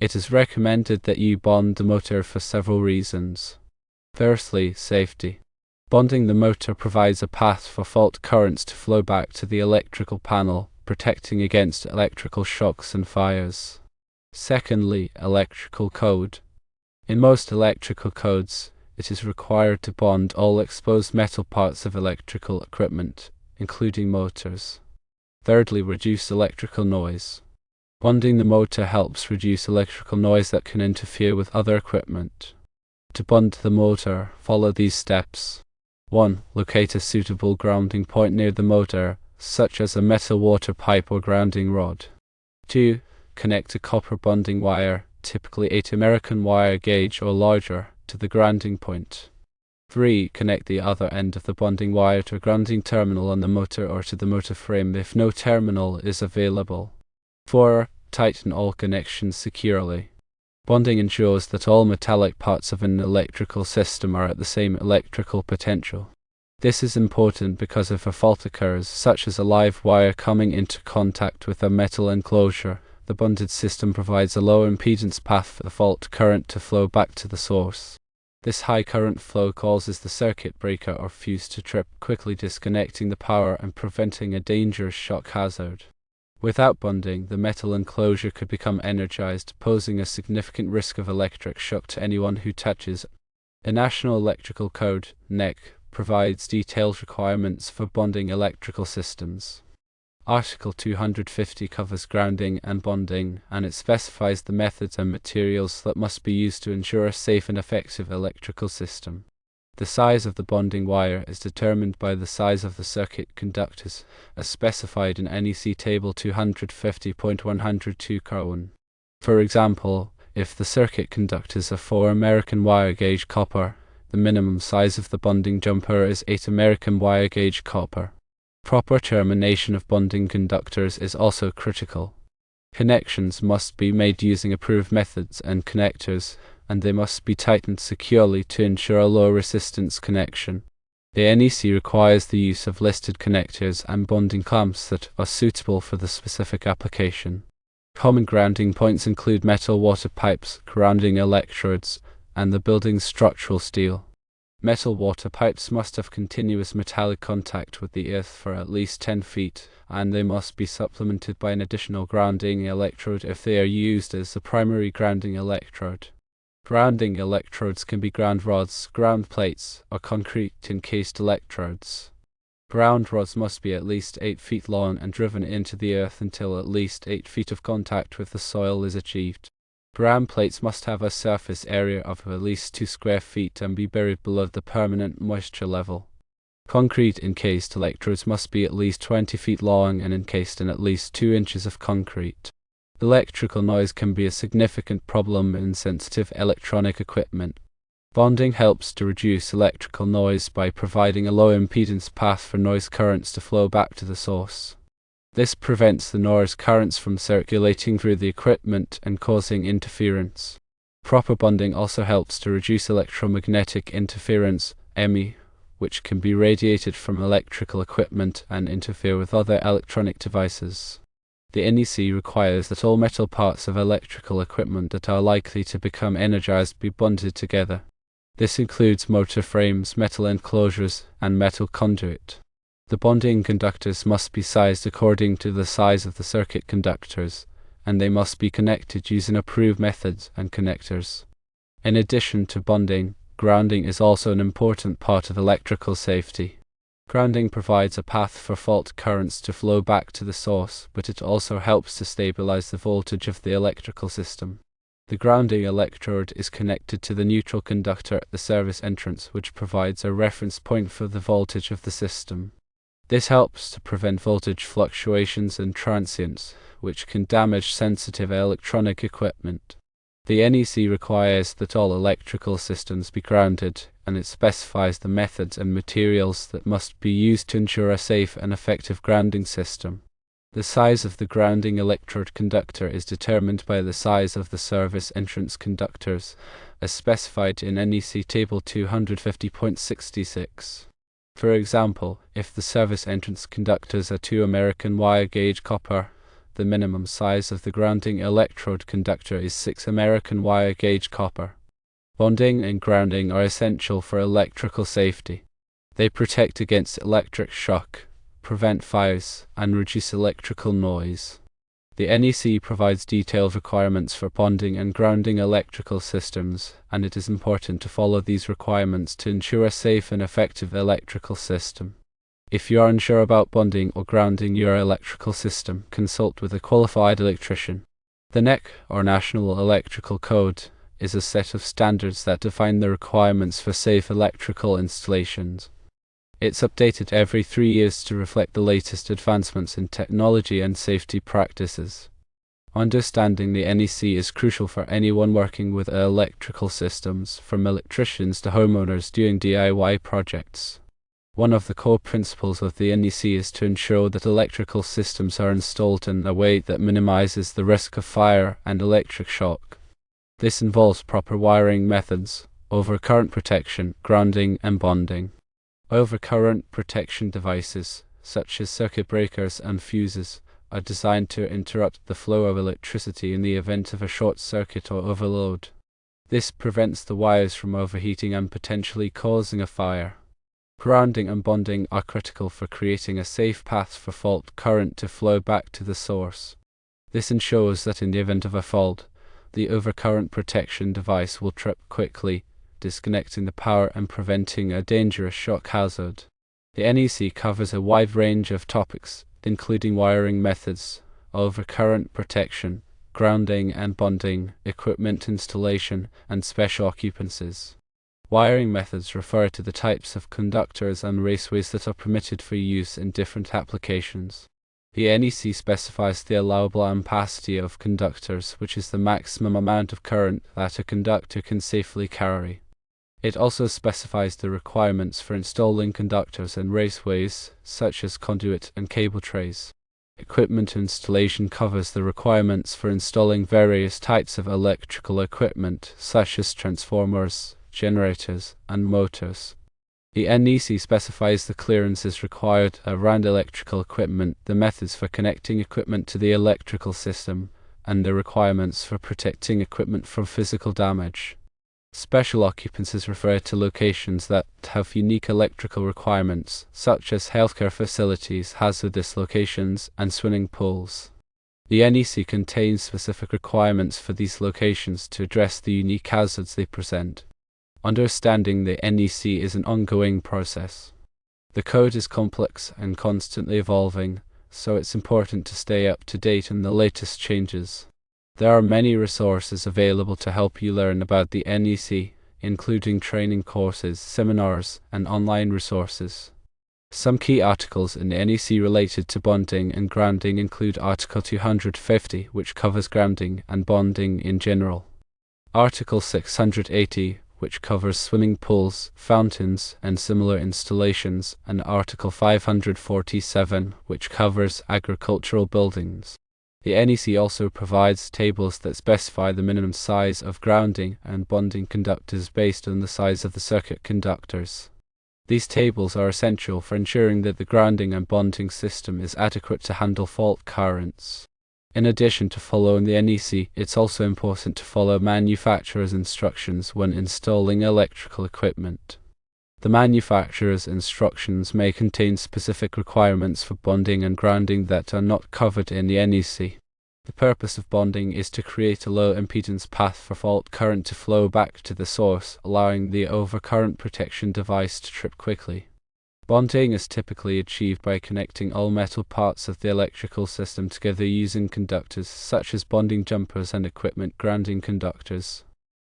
It is recommended that you bond the motor for several reasons. Firstly, safety. Bonding the motor provides a path for fault currents to flow back to the electrical panel, protecting against electrical shocks and fires. Secondly, electrical code. In most electrical codes, it is required to bond all exposed metal parts of electrical equipment, including motors. Thirdly, reduce electrical noise. Bonding the motor helps reduce electrical noise that can interfere with other equipment. To bond the motor, follow these steps. 1. Locate a suitable grounding point near the motor, such as a metal water pipe or grounding rod. 2. Connect a copper bonding wire, typically 8 American wire gauge or larger, to the grounding point. 3. Connect the other end of the bonding wire to a grounding terminal on the motor or to the motor frame if no terminal is available. 4. Tighten all connections securely. Bonding ensures that all metallic parts of an electrical system are at the same electrical potential. This is important because if a fault occurs, such as a live wire coming into contact with a metal enclosure, the bonded system provides a low impedance path for the fault current to flow back to the source. This high current flow causes the circuit breaker or fuse to trip, quickly disconnecting the power and preventing a dangerous shock hazard. Without bonding, the metal enclosure could become energized, posing a significant risk of electric shock to anyone who touches it. The National Electrical Code, NEC, provides detailed requirements for bonding electrical systems. Article 250 covers grounding and bonding, and it specifies the methods and materials that must be used to ensure a safe and effective electrical system. The size of the bonding wire is determined by the size of the circuit conductors, as specified in NEC Table 250.102 Car 1. For example, if the circuit conductors are 4 American wire gauge copper, the minimum size of the bonding jumper is 8 American wire gauge copper. Proper termination of bonding conductors is also critical. Connections must be made using approved methods and connectors, and they must be tightened securely to ensure a low resistance connection. The NEC requires the use of listed connectors and bonding clamps that are suitable for the specific application. Common grounding points include metal water pipes, grounding electrodes, and the building's structural steel. Metal water pipes must have continuous metallic contact with the earth for at least 10 feet, and they must be supplemented by an additional grounding electrode if they are used as the primary grounding electrode. Grounding electrodes can be ground rods, ground plates, or concrete-encased electrodes. Ground rods must be at least 8 feet long and driven into the earth until at least 8 feet of contact with the soil is achieved. Ground plates must have a surface area of at least 2 square feet and be buried below the permanent moisture level. Concrete-encased electrodes must be at least 20 feet long and encased in at least 2 inches of concrete. Electrical noise can be a significant problem in sensitive electronic equipment. Bonding helps to reduce electrical noise by providing a low impedance path for noise currents to flow back to the source. This prevents the noise currents from circulating through the equipment and causing interference. Proper bonding also helps to reduce electromagnetic interference, EMI, which can be radiated from electrical equipment and interfere with other electronic devices. The NEC requires that all metal parts of electrical equipment that are likely to become energized be bonded together. This includes motor frames, metal enclosures, and metal conduit. The bonding conductors must be sized according to the size of the circuit conductors, and they must be connected using approved methods and connectors. In addition to bonding, grounding is also an important part of electrical safety. Grounding provides a path for fault currents to flow back to the source, but it also helps to stabilize the voltage of the electrical system. The grounding electrode is connected to the neutral conductor at the service entrance, which provides a reference point for the voltage of the system. This helps to prevent voltage fluctuations and transients, which can damage sensitive electronic equipment. The NEC requires that all electrical systems be grounded, and it specifies the methods and materials that must be used to ensure a safe and effective grounding system. The size of the grounding electrode conductor is determined by the size of the service entrance conductors, as specified in NEC Table 250.66. For example, if the service entrance conductors are 2 American wire gauge copper, The minimum size of the grounding electrode conductor is 6 American wire gauge copper. Bonding and grounding are essential for electrical safety. They protect against electric shock, prevent fires, and reduce electrical noise. The NEC provides detailed requirements for bonding and grounding electrical systems, and it is important to follow these requirements to ensure a safe and effective electrical system. If you are unsure about bonding or grounding your electrical system, consult with a qualified electrician. The NEC, or National Electrical Code, is a set of standards that define the requirements for safe electrical installations. It's updated every 3 years to reflect the latest advancements in technology and safety practices. Understanding the NEC is crucial for anyone working with electrical systems, from electricians to homeowners doing DIY projects. One of the core principles of the NEC is to ensure that electrical systems are installed in a way that minimizes the risk of fire and electric shock. This involves proper wiring methods, overcurrent protection, grounding, and bonding. Overcurrent protection devices, such as circuit breakers and fuses, are designed to interrupt the flow of electricity in the event of a short circuit or overload. This prevents the wires from overheating and potentially causing a fire. Grounding and bonding are critical for creating a safe path for fault current to flow back to the source. This ensures that in the event of a fault, the overcurrent protection device will trip quickly, disconnecting the power and preventing a dangerous shock hazard. The NEC covers a wide range of topics, including wiring methods, overcurrent protection, grounding and bonding, equipment installation, and special occupancies. Wiring methods refer to the types of conductors and raceways that are permitted for use in different applications. The NEC specifies the allowable ampacity of conductors, which is the maximum amount of current that a conductor can safely carry. It also specifies the requirements for installing conductors in raceways, such as conduit and cable trays. Equipment installation covers the requirements for installing various types of electrical equipment, such as transformers, generators, and motors. The NEC specifies the clearances required around electrical equipment, the methods for connecting equipment to the electrical system, and the requirements for protecting equipment from physical damage. Special occupancies refer to locations that have unique electrical requirements, such as healthcare facilities, hazardous locations, and swimming pools. The NEC contains specific requirements for these locations to address the unique hazards they present. Understanding the NEC is an ongoing process. The code is complex and constantly evolving, so it's important to stay up to date on the latest changes. There are many resources available to help you learn about the NEC, including training courses, seminars, and online resources. Some key articles in the NEC related to bonding and grounding include Article 250, which covers grounding and bonding in general. Article 680, which covers swimming pools, fountains, and similar installations, and Article 547, which covers agricultural buildings. The NEC also provides tables that specify the minimum size of grounding and bonding conductors based on the size of the circuit conductors. These tables are essential for ensuring that the grounding and bonding system is adequate to handle fault currents. In addition to following the NEC, it's also important to follow manufacturer's instructions when installing electrical equipment. The manufacturer's instructions may contain specific requirements for bonding and grounding that are not covered in the NEC. The purpose of bonding is to create a low impedance path for fault current to flow back to the source, allowing the overcurrent protection device to trip quickly. Bonding is typically achieved by connecting all metal parts of the electrical system together using conductors, such as bonding jumpers and equipment grounding conductors.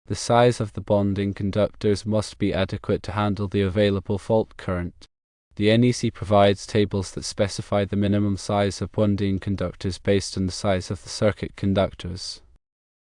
The size of the bonding conductors must be adequate to handle the available fault current. The NEC provides tables that specify the minimum size of bonding conductors based on the size of the circuit conductors.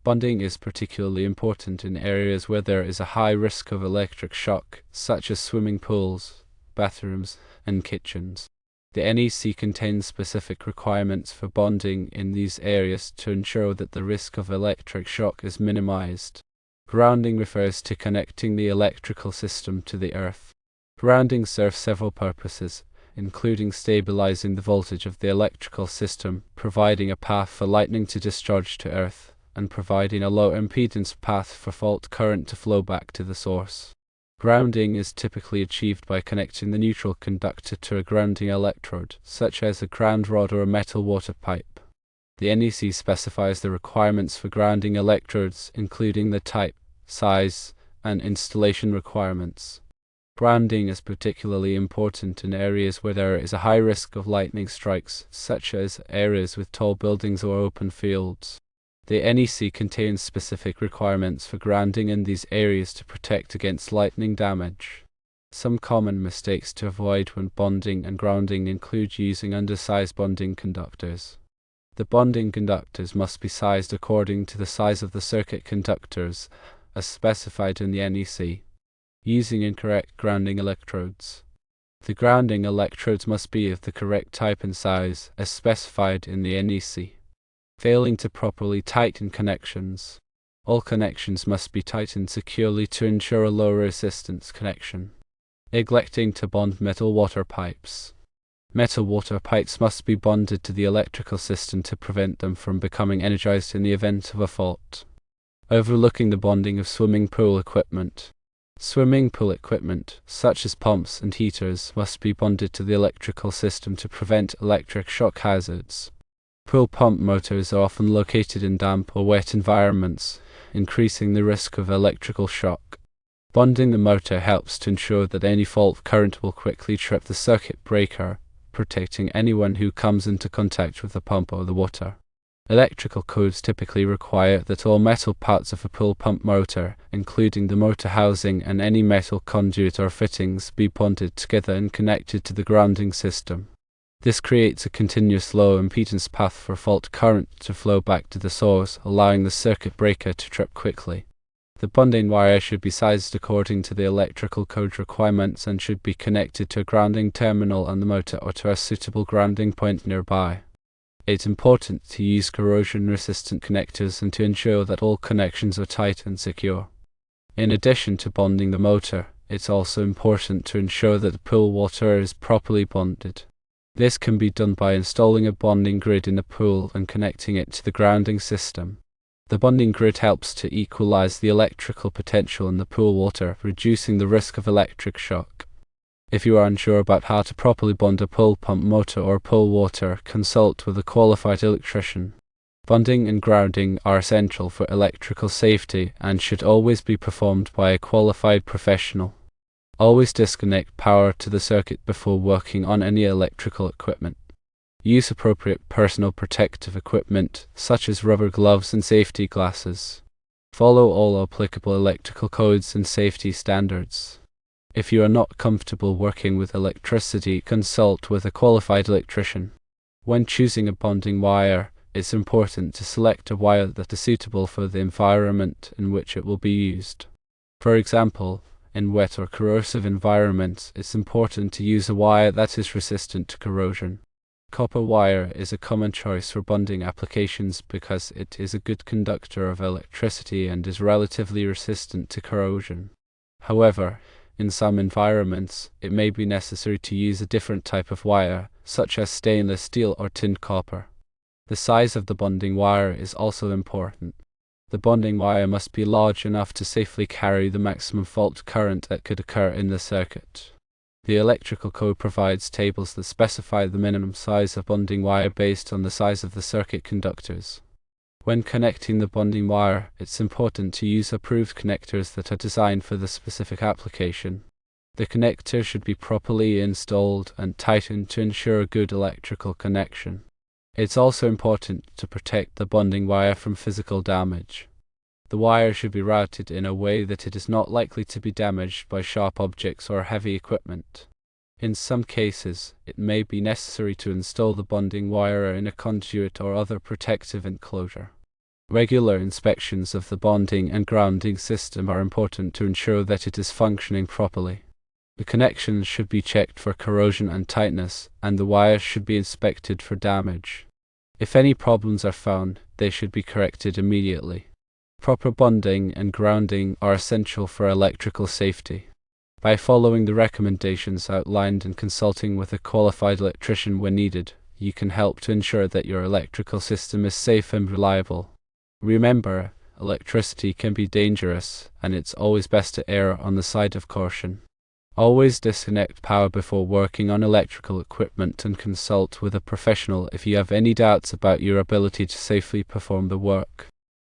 Bonding is particularly important in areas where there is a high risk of electric shock, such as swimming pools, bathrooms, and kitchens. The NEC contains specific requirements for bonding in these areas to ensure that the risk of electric shock is minimized. Grounding refers to connecting the electrical system to the earth. Grounding serves several purposes, including stabilizing the voltage of the electrical system, providing a path for lightning to discharge to earth, and providing a low impedance path for fault current to flow back to the source. Grounding is typically achieved by connecting the neutral conductor to a grounding electrode, such as a ground rod or a metal water pipe. The NEC specifies the requirements for grounding electrodes, including the type, size, and installation requirements. Grounding is particularly important in areas where there is a high risk of lightning strikes, such as areas with tall buildings or open fields. The NEC contains specific requirements for grounding in these areas to protect against lightning damage. Some common mistakes to avoid when bonding and grounding include using undersized bonding conductors. The bonding conductors must be sized according to the size of the circuit conductors, as specified in the NEC. Using incorrect grounding electrodes. The grounding electrodes must be of the correct type and size, as specified in the NEC. Failing to properly tighten connections. All connections must be tightened securely to ensure a low resistance connection. Neglecting to bond metal water pipes. Metal water pipes must be bonded to the electrical system to prevent them from becoming energized in the event of a fault. Overlooking the bonding of swimming pool equipment. Swimming pool equipment, such as pumps and heaters, must be bonded to the electrical system to prevent electric shock hazards. Pool pump motors are often located in damp or wet environments, increasing the risk of electrical shock. Bonding the motor helps to ensure that any fault current will quickly trip the circuit breaker, protecting anyone who comes into contact with the pump or the water. Electrical codes typically require that all metal parts of a pool pump motor, including the motor housing and any metal conduit or fittings, be bonded together and connected to the grounding system. This creates a continuous low impedance path for fault current to flow back to the source, allowing the circuit breaker to trip quickly. The bonding wire should be sized according to the electrical code requirements and should be connected to a grounding terminal on the motor or to a suitable grounding point nearby. It's important to use corrosion-resistant connectors and to ensure that all connections are tight and secure. In addition to bonding the motor, it's also important to ensure that the pool water is properly bonded. This can be done by installing a bonding grid in the pool and connecting it to the grounding system. The bonding grid helps to equalize the electrical potential in the pool water, reducing the risk of electric shock. If you are unsure about how to properly bond a pool pump motor or pool water, consult with a qualified electrician. Bonding and grounding are essential for electrical safety and should always be performed by a qualified professional. Always disconnect power to the circuit before working on any electrical equipment. Use appropriate personal protective equipment, such as rubber gloves and safety glasses. Follow all applicable electrical codes and safety standards. If you are not comfortable working with electricity, consult with a qualified electrician. When choosing a bonding wire, it's important to select a wire that is suitable for the environment in which it will be used. For example, in wet or corrosive environments, it's important to use a wire that is resistant to corrosion. Copper wire is a common choice for bonding applications because it is a good conductor of electricity and is relatively resistant to corrosion. However, in some environments, it may be necessary to use a different type of wire, such as stainless steel or tin copper. The size of the bonding wire is also important. The bonding wire must be large enough to safely carry the maximum fault current that could occur in the circuit. The electrical code provides tables that specify the minimum size of bonding wire based on the size of the circuit conductors. When connecting the bonding wire, it's important to use approved connectors that are designed for the specific application. The connector should be properly installed and tightened to ensure a good electrical connection. It's also important to protect the bonding wire from physical damage. The wire should be routed in a way that it is not likely to be damaged by sharp objects or heavy equipment. In some cases, it may be necessary to install the bonding wire in a conduit or other protective enclosure. Regular inspections of the bonding and grounding system are important to ensure that it is functioning properly. The connections should be checked for corrosion and tightness, and the wires should be inspected for damage. If any problems are found, they should be corrected immediately. Proper bonding and grounding are essential for electrical safety. By following the recommendations outlined and consulting with a qualified electrician when needed, you can help to ensure that your electrical system is safe and reliable. Remember, electricity can be dangerous, and it's always best to err on the side of caution. Always disconnect power before working on electrical equipment and consult with a professional if you have any doubts about your ability to safely perform the work.